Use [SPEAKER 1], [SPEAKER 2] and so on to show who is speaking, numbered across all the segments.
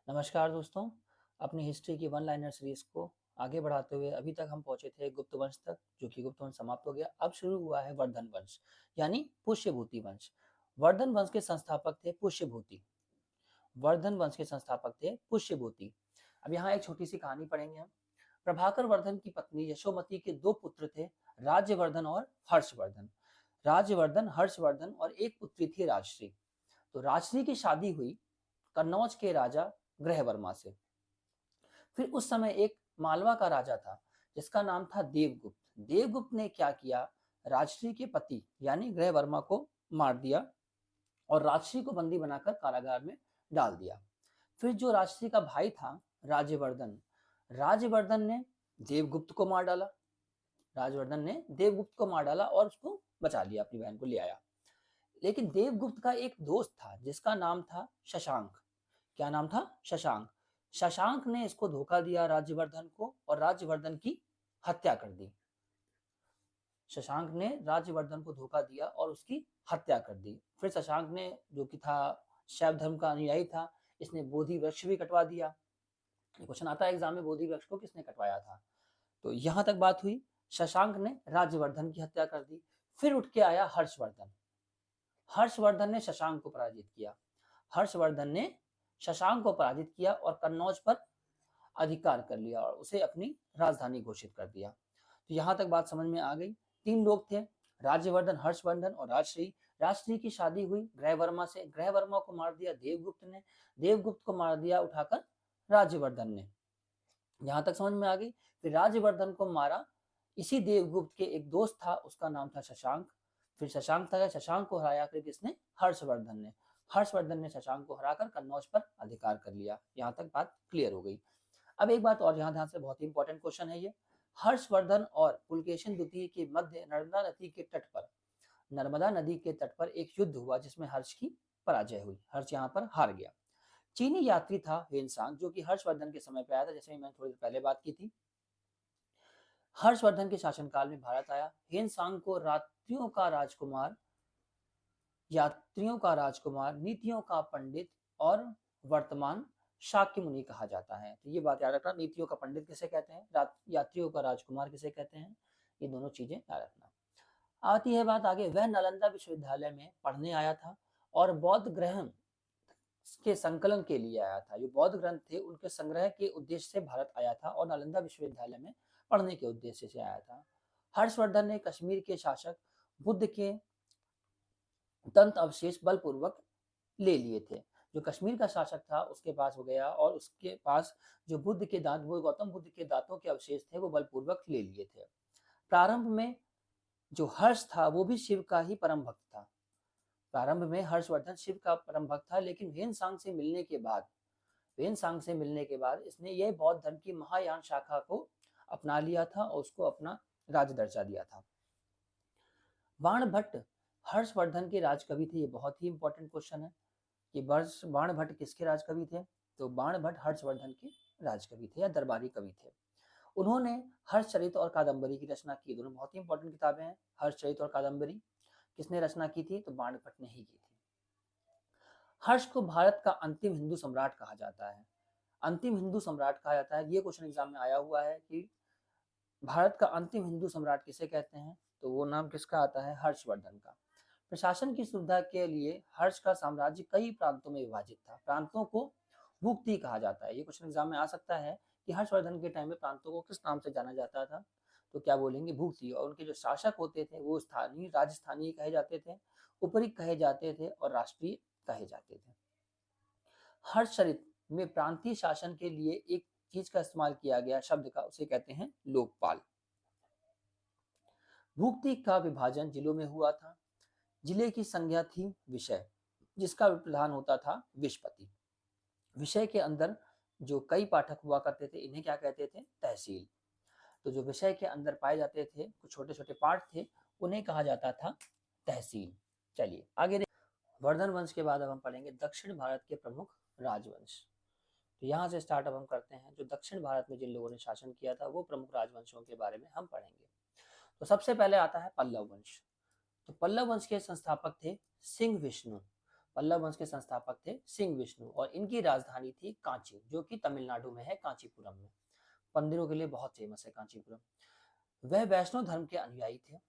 [SPEAKER 1] नमस्कार दोस्तों। अपनी हिस्ट्री की वन लाइनर सीरीज को आगे बढ़ाते हुए अभी तक हम पहुंचे थे गुप्त वंश तक, जो कि गुप्त वंश समाप्त हो गया। अब शुरू हुआ है वर्धन वंश, यानी पुष्यभूति वंश। वर्धन वंश के संस्थापक थे पुष्यभूति। वर्धन वंश के संस्थापक थे पुष्यभूति। अब यहाँ एक छोटी सी कहानी पढ़ेंगे हम। प्रभाकर वर्धन की पत्नी यशोमती के दो पुत्र थे, राज्यवर्धन और हर्षवर्धन। राज्यवर्धन, हर्षवर्धन और एक पुत्री थी राजश्री। तो राजश्री की शादी हुई कन्नौज के राजा ग्रहवर्मा से। फिर उस समय एक मालवा का राजा था जिसका नाम था देवगुप्त। देवगुप्त ने क्या किया, राजश्री के पति यानी ग्रहवर्मा को मार दिया और राजश्री को बंदी बनाकर कारागार में डाल दिया। फिर जो राजश्री का भाई था राज्यवर्धन, राज्यवर्धन ने देवगुप्त को मार डाला। राजवर्धन ने देवगुप्त को मार डाला और उसको बचा लिया, अपनी बहन को ले आया। लेकिन देवगुप्त का एक दोस्त था जिसका नाम था शशांक। क्या नाम था? शशांक। शशांक ने इसको धोखा दिया राज्यवर्धन को और राज्यवर्धन की हत्या कर दी। शशांक ने राज्यवर्धन को धोखा दिया और उसकी हत्या कर दी। फिर शशांक ने, जो कि था शैव धर्म का अनुयायी था, इसने बोधि वृक्ष भी कटवा दिया। क्वेश्चन आता है एग्जाम में, बोधि वृक्ष को किसने कटवाया था? तो यहां तक बात हुई। शशांक ने राज्यवर्धन की हत्या कर दी। फिर उठ के आया हर्षवर्धन। हर्षवर्धन ने शशांक को पराजित किया। हर्षवर्धन ने शशांक को पराजित किया और कन्नौज पर अधिकार कर लिया और उसे अपनी राजधानी घोषित कर दिया। तो यहाँ तक बात समझ में आ गई। तीन लोग थे, राज्यवर्धन, हर्षवर्धन और राजश्री। राजश्री की शादी हुई ग्रहवर्मा से। ग्रहवर्मा को मार दिया देवगुप्त ने। देवगुप्त को मार दिया उठाकर राज्यवर्धन ने। यहाँ तक समझ में आ गई। फिर राज्यवर्धन को मारा इसी देवगुप्त के एक दोस्त था, उसका नाम था शशांक। फिर शशांक था, शशांक को हराया फिर किसने? हर्षवर्धन ने। हर्षवर्धन ने शशांक को हराकर कन्नौज पर अधिकार कर लिया। यहाँ तक बात क्लियर हो गई। अब एक बात और यहाँ ध्यान से, बहुत ही इंपॉर्टेंट क्वेश्चन है ये। हर्षवर्धन और पुलकेशिन द्वितीय के मध्य नर्मदा नदी के तट पर एक युद्ध हुआ जिसमें हर्ष की पराजय हुई। हर्ष यहाँ पर हार गया। चीनी यात्री था हेनसांग, जो कि हर्षवर्धन के समय पे आया था, जैसे मैंने थोड़ी देर पहले बात की थी। हर्षवर्धन के शासनकाल में भारत आया। हेनसांग को यात्रियों का राजकुमार, नीतियों का पंडित और वर्तमान शाक्य मुनि कहा जाता है। तो ये बात याद रखना, नीतियों का पंडित किसे कहते हैं, यात्रियों का राजकुमार किसे कहते हैं, ये दोनों चीजें याद रखना। आती है बात आगे। वह नालंदा विश्वविद्यालय में पढ़ने आया था और बौद्ध ग्रंथ के संकलन के लिए आया था। जो बौद्ध ग्रंथ थे उनके संग्रह के उद्देश्य से भारत आया था और नालंदा विश्वविद्यालय में पढ़ने के उद्देश्य से आया था। हर्षवर्धन ने कश्मीर के शासक बुद्ध के दंत अवशेष बलपूर्वक ले लिए थे। जो कश्मीर का शासक था उसके पास वो गया और उसके पास जो बुद्ध के दांत, वो गौतम बुद्ध के दांतों के अवशेष थे, वो बलपूर्वक ले लिए थे। प्रारंभ में जो हर्ष था वो भी शिव का ही परम भक्त था। प्रारंभ में हर्षवर्धन शिव का परम भक्त था, लेकिन वेनसांग से मिलने के बाद इसने यह बौद्ध धर्म की महायान शाखा को अपना लिया था और उसको अपना राज दर्जा दिया था। बाणभट्ट हर्षवर्धन के राजकवि थे। ये बहुत ही इंपॉर्टेंट क्वेश्चन है कि बाणभट्ट किसके राजकवि थे? तो बाणभट्ट हर्षवर्धन के राजकवि थे या दरबारी कवि थे। उन्होंने हर्षचरित और कादंबरी की रचना की। दोनों बहुत ही इंपॉर्टेंट किताबें हैं। हर्षचरित और कादंबरी किसने रचना की थी? तो बाणभट्ट ने ही की थी। हर्ष को भारत का अंतिम हिंदू सम्राट कहा जाता है। अंतिम हिंदू सम्राट कहा जाता है। ये क्वेश्चन एग्जाम में आया हुआ है कि भारत का अंतिम हिंदू सम्राट किसे कहते हैं? तो वो नाम किसका आता है? हर्षवर्धन का। प्रशासन की सुविधा के लिए हर्ष का साम्राज्य कई प्रांतों में विभाजित था। प्रांतों को भुक्ति कहा जाता है। ये क्वेश्चन एग्जाम में आ सकता है कि हर्षवर्धन के टाइम में प्रांतों को किस नाम से जाना जाता था? तो क्या बोलेंगे? भुक्ति। और उनके जो शासक होते थे वो स्थानीय, राजस्थानीय कहे जाते थे, उपरिक कहे जाते थे और राष्ट्रीय कहे जाते थे। हर्षचरित में प्रांतीय शासन के लिए एक चीज का इस्तेमाल किया गया शब्द का, उसे कहते हैं लोकपाल। भुक्ति का विभाजन जिलों में हुआ था। जिले की संज्ञा थी विषय, जिसका प्रधान होता था विषपति। विषय के अंदर जो कई पाठक हुआ करते थे, इन्हें क्या कहते थे? तहसील। तो जो विषय के अंदर पाए जाते थे, कुछ छोटे छोटे पाठ थे, उन्हें कहा जाता था तहसील। चलिए आगे वर्धन वंश के बाद अब हम पढ़ेंगे दक्षिण भारत के प्रमुख राजवंश। तो यहाँ से स्टार्ट अब हम करते हैं। जो दक्षिण भारत में जिन लोगों ने शासन किया था वो प्रमुख राजवंशों के बारे में हम पढ़ेंगे। तो सबसे पहले आता है पल्लव वंश। तो पल्लव वंश के संस्थापक थे सिंह विष्णु। पल्लव वंश के संस्थापक थे सिंह विष्णु और इनकी राजधानी थी कांची, जो कि तमिलनाडु में है, कांचीपुरम में। मंदिरों के लिए बहुत फेमस है कांचीपुरम। वह वैष्णव धर्म के अनुयायी थे।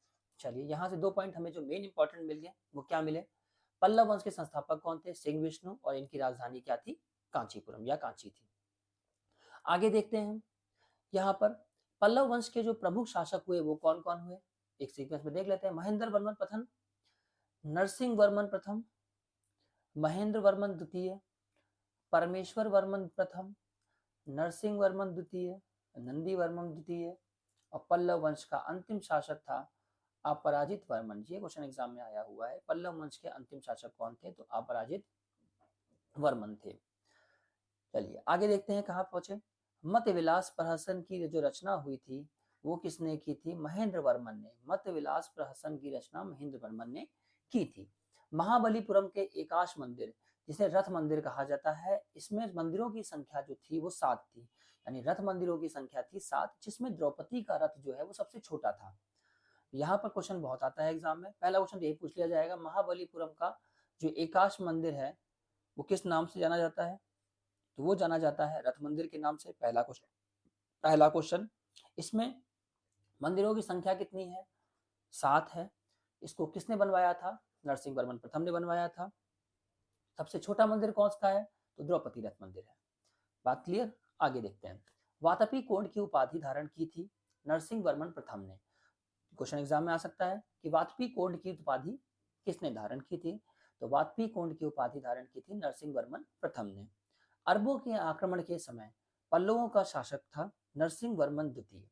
[SPEAKER 1] चलिए यहाँ से 2 पॉइंट हमें जो मेन इंपॉर्टेंट मिल गए वो क्या मिले? पल्लव वंश के संस्थापक कौन थे? सिंह विष्णु, और इनकी राजधानी क्या थी? कांचीपुरम या कांची थी। आगे देखते हैं यहाँ पर पल्लव वंश के जो प्रमुख शासक हुए वो कौन कौन हुए, एक सीक्वेंस में देख लेते हैं। महेंद्र वर्मन प्रथम, नरसिंह वर्मन प्रथम, महेंद्र वर्मन द्वितीय, परमेश्वर वर्मन प्रथम, नरसिंह वर्मन द्वितीय, नंदी वर्मन द्वितीय, और पल्लव वंश का अंतिम शासक था अपराजित वर्मन। ये क्वेश्चन एग्जाम में आया हुआ है, पल्लव वंश के अंतिम शासक कौन थे? तो अपराजित वर्मन थे। चलिए आगे देखते हैं कहाँ पहुंचे। मत विलास प्रहसन की जो रचना हुई थी वो किसने की थी? महेंद्र वर्मन ने। मत विलास प्रहसन की रचना महेंद्र वर्मन ने की थी। महाबलीपुरम के एकाश मंदिर, जिसे रथ मंदिर कहा जाता है, इसमें मंदिरों की संख्या जो थी वो 7 थी, यानी रथ मंदिरों की संख्या थी 7, जिसमें द्रौपदी का रथ जो है वो सबसे छोटा था। यहाँ पर क्वेश्चन बहुत आता है एग्जाम में। पहला क्वेश्चन यही पूछ लिया जाएगा, महाबलीपुरम का जो एकाश मंदिर है वो किस नाम से जाना जाता है? तो वो जाना जाता है रथ मंदिर के नाम से। पहला क्वेश्चन। इसमें मंदिरों की संख्या कितनी है? 7 है। इसको किसने बनवाया था? नरसिंह वर्मन प्रथम ने बनवाया था। सबसे छोटा मंदिर कौन सा है? तो द्रौपदी रथ मंदिर है। बात क्लियर? आगे देखते हैं। वातापी कोंड की उपाधि धारण की थी नरसिंह वर्मन प्रथम ने। क्वेश्चन एग्जाम में आ सकता है कि वातपी कोंड की उपाधि किसने धारण की थी? तो वातपी कोंड की उपाधि धारण की थी नरसिंह वर्मन प्रथम ने। अरबों के आक्रमण के समय पल्लवों का शासक था नरसिंह वर्मन द्वितीय।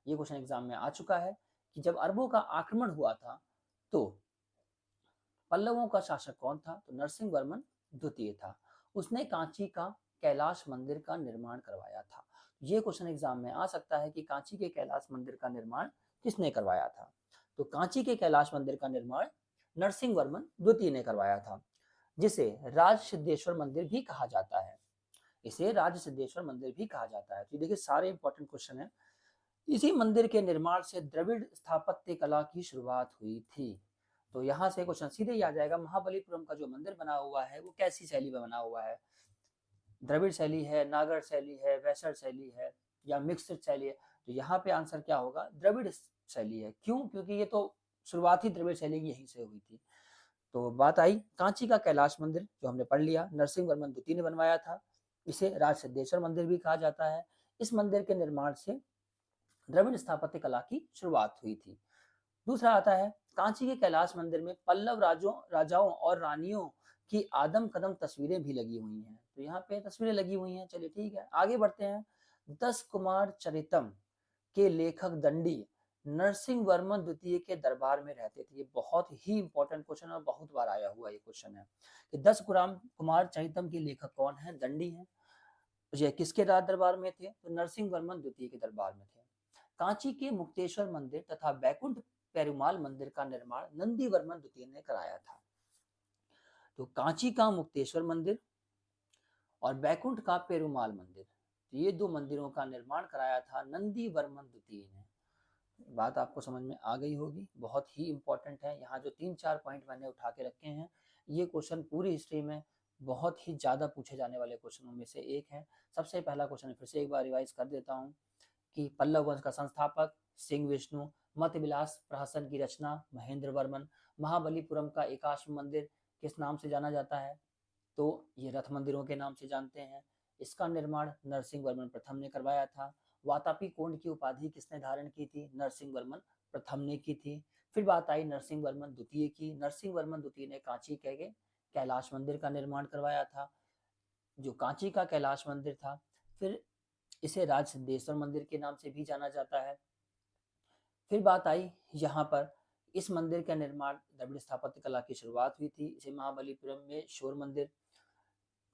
[SPEAKER 1] ये क्वेश्चन एग्जाम में आ चुका है कि जब अरबों का आक्रमण हुआ था तो पल्लवों का शासक कौन था? तो नरसिंह वर्मन द्वितीय था। उसने कांची का कैलाश मंदिर का निर्माण करवाया था। ये क्वेश्चन एग्जाम में आ सकता है कि कांची के कैलाश मंदिर का निर्माण किसने करवाया था? तो कांची के कैलाश मंदिर का निर्माण नरसिंह वर्मन द्वितीय ने करवाया था, जिसे राज सिद्धेश्वर मंदिर भी कहा जाता है। इसे राज सिद्धेश्वर मंदिर भी कहा जाता है। तो देखिए सारे इंपॉर्टेंट क्वेश्चन है। इसी मंदिर के निर्माण से द्रविड़ स्थापत्य कला की शुरुआत हुई थी। तो यहाँ से क्वेश्चन सीधे ही आ जाएगा, महाबलीपुरम का जो मंदिर बना हुआ है वो कैसी शैली में बना हुआ है? द्रविड़ शैली है, नागर शैली है, वैसर शैली है, या मिक्स्ड शैली है? तो यहाँ पे आंसर क्या होगा? द्रविड़ शैली है। क्यों? क्योंकि ये तो शुरुआती द्रविड़ शैली की यहीं से हुई थी। तो बात आई कांची का कैलाश मंदिर, जो हमने पढ़ लिया, नरसिंह वर्मन द्वितीय ने बनवाया था। इसे राज सिद्धेश्वर मंदिर भी कहा जाता है। इस मंदिर के निर्माण से द्रविड़ स्थापत्य कला की शुरुआत हुई थी। दूसरा आता है, कांची के कैलाश मंदिर में पल्लव राजाओं और रानियों की आदम कदम तस्वीरें भी लगी हुई हैं। तो यहाँ पे तस्वीरें लगी हुई हैं। चलिए ठीक है, आगे बढ़ते हैं। 10 कुमार चरितम के लेखक दंडी नरसिंह वर्मन द्वितीय के दरबार में रहते थे। ये बहुत ही इंपॉर्टेंट क्वेश्चन और बहुत बार आया हुआ ये क्वेश्चन है कि 10 कुमार चरितम के लेखक कौन है? दंडी हैं। ये किसके दरबार में थे? तो नरसिंह वर्मन द्वितीय के दरबार में थे। कांची के मुक्तेश्वर मंदिर तथा बैकुंठ पेरुमाल मंदिर का निर्माण नंदी वर्मन द्वितीय ने कराया था। तो कांची का मुक्तेश्वर मंदिर और बैकुंठ का पेरुमाल मंदिर, ये 2 मंदिरों का निर्माण कराया था नंदी वर्मन द्वितीय ने। बात आपको समझ में आ गई होगी, बहुत ही इंपॉर्टेंट है। यहाँ जो 3-4 पॉइंट मैंने उठा के रखे हैं, ये क्वेश्चन पूरी हिस्ट्री में बहुत ही ज्यादा पूछे जाने वाले क्वेश्चनों में से एक है। सबसे पहला क्वेश्चन फिर से एक बार रिवाइज कर देता हूँ कि पल्लव वंश का संस्थापक सिंह विष्णु, मत विलास प्रहसन की रचना महेंद्र वर्मन, महाबलीपुरम का एकाश्म मंदिर किस नाम से जाना जाता है? तो ये रथ मंदिरों के नाम से जानते हैं। इसका निर्माण नरसिंह वर्मन प्रथम ने करवाया था। वातापी कोंड की उपाधि किसने धारण की थी? नरसिंह वर्मन प्रथम ने की थी। फिर बात आई नरसिंह वर्मन द्वितीय की। नरसिंह वर्मन द्वितीय ने कांची के कैलाश मंदिर का निर्माण करवाया था, जो कांची का कैलाश मंदिर था। फिर इसे राज सिद्धेश्वर मंदिर के नाम से भी जाना जाता है। फिर बात आई यहाँ पर इस मंदिर का निर्माण द्रविड़ स्थापत्य कला की शुरुआत हुई थी। इसे महाबलीपुरम में शोर मंदिर।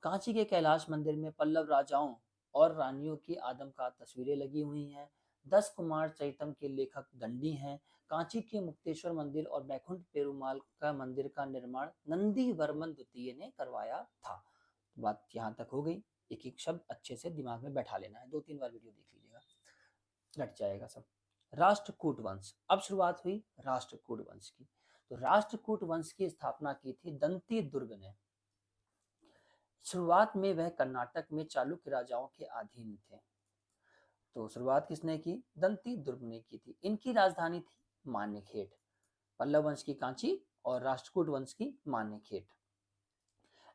[SPEAKER 1] कांची के कैलाश मंदिर में पल्लव राजाओं और रानियों की आदमकद तस्वीरें लगी हुई हैं। 10 कुमार चैतम के लेखक दंडी हैं। कांची के मुक्तेश्वर मंदिर और बैकुंठ पेरुमाल का मंदिर का निर्माण नंदी वर्मन द्वितीय ने करवाया था। बात यहाँ तक हो गई। एक एक शब्द अच्छे से दिमाग में बैठा लेना है, 2-3 बार वीडियो देख लीजिएगा, रट जाएगा सब। राष्ट्रकूट वंश, अब शुरुआत हुई राष्ट्रकूट वंश की। तो राष्ट्रकूट वंश की स्थापना की थी दंती दुर्ग ने। शुरुआत में वह कर्नाटक में चालुक्य राजाओं के अधीन थे। तो शुरुआत किसने की? दंती दुर्ग ने की थी। इनकी राजधानी थी मान्यखेट। पल्लव वंश की कांची और राष्ट्रकूट वंश की मान्यखेट।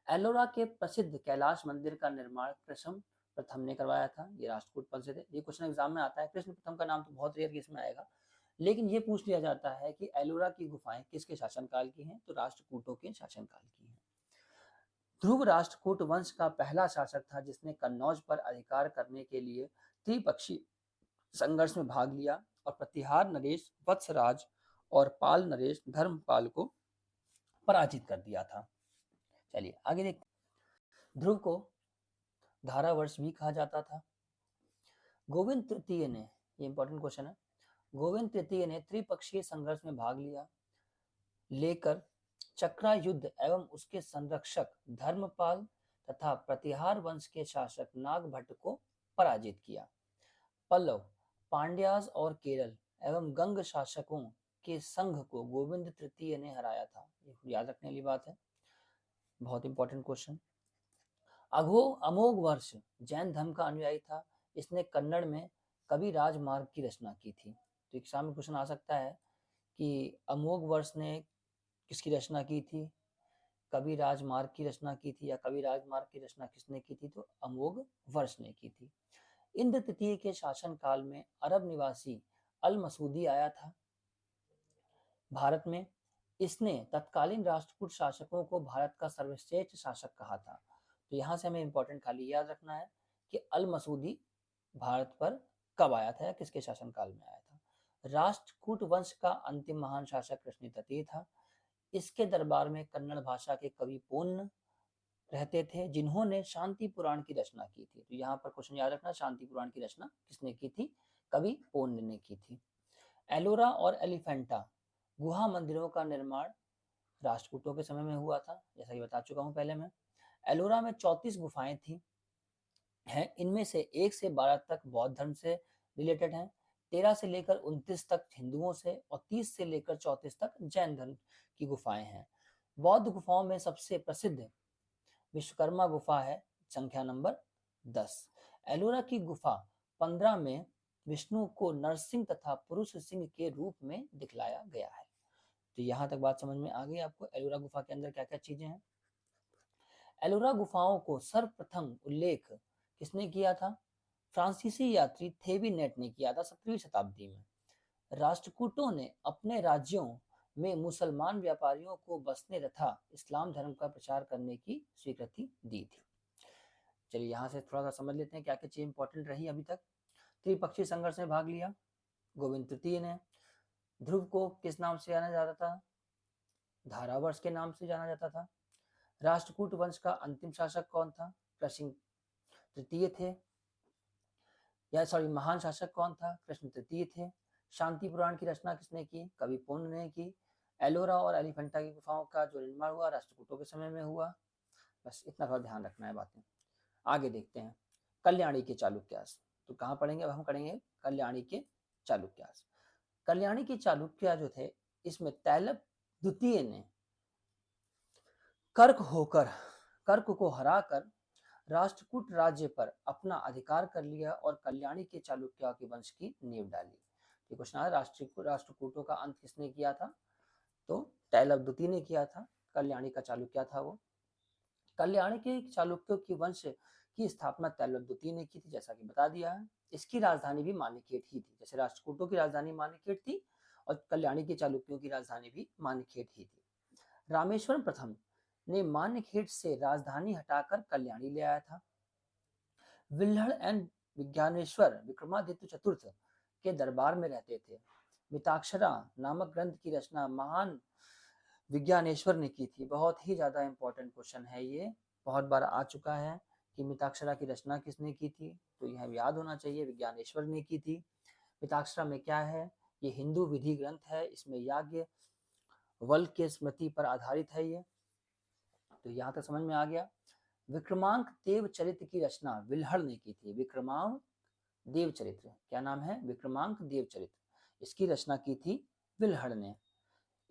[SPEAKER 1] एलोरा के प्रसिद्ध कैलाश मंदिर का निर्माण कृष्ण प्रथम ने करवाया था। ये राष्ट्रकूट वंश से थे। ये क्वेश्चन एग्जाम में आता है। कृष्ण प्रथम का नाम तो बहुत रेयर केस में आएगा, लेकिन ये पूछ लिया जाता है कि एलोरा की गुफाएं किसके शासनकाल की हैं? तो राष्ट्रकूटों के शासनकाल की हैं। ध्रुव राष्ट्रकूट वंश का पहला शासक था जिसने कन्नौज पर अधिकार करने के लिए त्रिपक्षीय संघर्ष में भाग लिया और प्रतिहार नरेश वत्सराज और पाल नरेश धर्मपाल को पराजित कर दिया था। चलिए आगे देखते हैं। ध्रुव को धारावर्ष भी कहा जाता था। गोविंद तृतीय ने, ये इंपॉर्टेंट क्वेश्चन है, गोविंद तृतीय ने त्रिपक्षीय संघर्ष में भाग लेकर चक्रा युद्ध एवं उसके संरक्षक धर्मपाल तथा प्रतिहार वंश के शासक नागभट्ट को पराजित किया। पल्लव, पांड्याज और केरल एवं गंग शासकों के संघ को गोविंद तृतीय ने हराया था। ये याद रखने वाली बात है, बहुत इंपॉर्टेंट क्वेश्चन। अमोघ वर्ष जैन धर्म का अनुयायी था। इसने कन्नड़ में कवि राजमार्ग की रचना की थी। तो एग्जाम में क्वेश्चन आ सकता है कि अमोघ वर्ष ने किसकी रचना की थी? कवि राजमार्ग की रचना की थी, या कवि राजमार्ग की रचना किसने की थी? तो अमोघ वर्ष ने की थी। इंद्र तृतीय के शासन काल में अरब निवासी अल मसूदी आया था भारत में। इसने तत्कालीन राष्ट्रकूट शासकों को भारत का सर्वश्रेष्ठ शासक कहा था। तो यहाँ से हमें इंपॉर्टेंट खाली याद रखना है कि अल मसूदी भारत पर कब आया था या किसके शासनकाल में आया था। राष्ट्रकूट वंश का अंतिम महान शासक कृष्ण तृतीय था। इसके दरबार में कन्नड़ भाषा के कवि पोन्न रहते थे जिन्होंने शांति पुराण की रचना की थी। तो यहाँ पर क्वेश्चन याद रखना, शांति पुराण की रचना किसने की थी? कवि पोन्न ने की थी। एलोरा और एलिफेंटा गुहा मंदिरों का निर्माण राष्ट्रकूटों के समय में हुआ था, जैसा कि बता चुका हूं पहले मैं। एलोरा में 34 गुफाएं थी हैं। इनमें से 1 से 12 तक बौद्ध धर्म से रिलेटेड हैं, 13 से लेकर 29 तक हिंदुओं से और 30 से लेकर 34 तक जैन धर्म की गुफाएं हैं। बौद्ध गुफाओं में सबसे प्रसिद्ध विश्वकर्मा गुफा है, संख्या नंबर 10। एलोरा की गुफा 15 में विष्णु को नरसिंह तथा पुरुष सिंह के रूप में दिखलाया गया है। तो यहाँ तक बात समझ में आ गई आपको एलोरा गुफा के अंदर क्या क्या चीजें हैं। एलोरा गुफाओं को सर्वप्रथम उल्लेख किसने किया था? फ्रांसीसी यात्री थेविनेट ने किया था 17वीं शताब्दी में। राष्ट्रकूटों ने अपने राज्यों में मुसलमान व्यापारियों को बसने तथा इस्लाम धर्म का प्रचार करने की स्वीकृति दी थी। चलिए यहाँ से थोड़ा सा समझ लेते हैं क्या क्या चीज इंपॉर्टेंट रही अभी तक। त्रिपक्षीय संघर्ष में भाग लिया गोविंद तृतीय ने। ध्रुव को किस नाम से जाना जाता था? धारावर्ष के नाम से जाना जाता था। राष्ट्रकूट वंश का अंतिम शासक कौन था? कृष्ण तृतीय थे, या सॉरी महान शासक कौन था? कृष्ण तृतीय थे। शांति पुराण की रचना किसने की? कवि पोन्न ने की। एलोरा और एलिफेंटा की गुफाओं का जो निर्माण हुआ राष्ट्रकूटों के समय में हुआ। बस इतना थोड़ा ध्यान रखना है बातें। आगे देखते हैं कल्याणी के चालुक्यास। तो कहाँ पढ़ेंगे? अब हम पढ़ेंगे कल्याणी के चालुक्यास। कल्याणी के चालुक्य जो थे, इसमें तैलप द्वितीय ने कर्क को हराकर राष्ट्रकूट राज्य पर अपना अधिकार कर लिया और कल्याणी के चालुक्य के वंश की नींव डाली। ये क्वेश्चन है, राष्ट्रकूटों का अंत किसने किया था? तो तैलप द्वितीय ने किया था। कल्याणी का चालुक्य था वो। कल्याणी के चालुक्यों की वंश की स्थापना तैलप द्वितीय ने की थी, जैसा कि बता दिया है। इसकी राजधानी भी मान्यखेट ही थी। जैसे राष्ट्रकूटों की राजधानी मान्यखेट थी और कल्याणी के चालुक्यों की राजधानी भी मान्यखेट ही थी। रामेश्वरम प्रथम ने मान्यखेट से राजधानी हटाकर कल्याणी ले आया था। विल्हड़ एंड विज्ञानेश्वर विक्रमादित्य चतुर्थ के दरबार में रहते थे। मिताक्षरा नामक ग्रंथ की रचना महान विज्ञानेश्वर ने की थी। बहुत ही ज्यादा इंपॉर्टेंट क्वेश्चन है ये, बहुत बार आ चुका है कि मिताक्षरा की रचना किसने की थी? तो यह याद होना चाहिए, विज्ञानेश्वर ने की थी। मिताक्षरा में क्या है? ये हिंदू विधि ग्रंथ है। इसमें याज्ञ वल्क के स्मृति पर आधारित है ये। तो यहाँ तक समझ में आ गया। विक्रमांक देवचरित्र की रचना विल्हड़ ने की थी। विक्रमांक देवचरित्र, क्या नाम है? विक्रमांक देवचरित्र। इसकी रचना की थी विल्हड़ ने।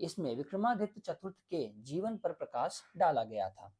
[SPEAKER 1] इसमें विक्रमादित्य चतुर्थ के जीवन पर प्रकाश डाला गया था।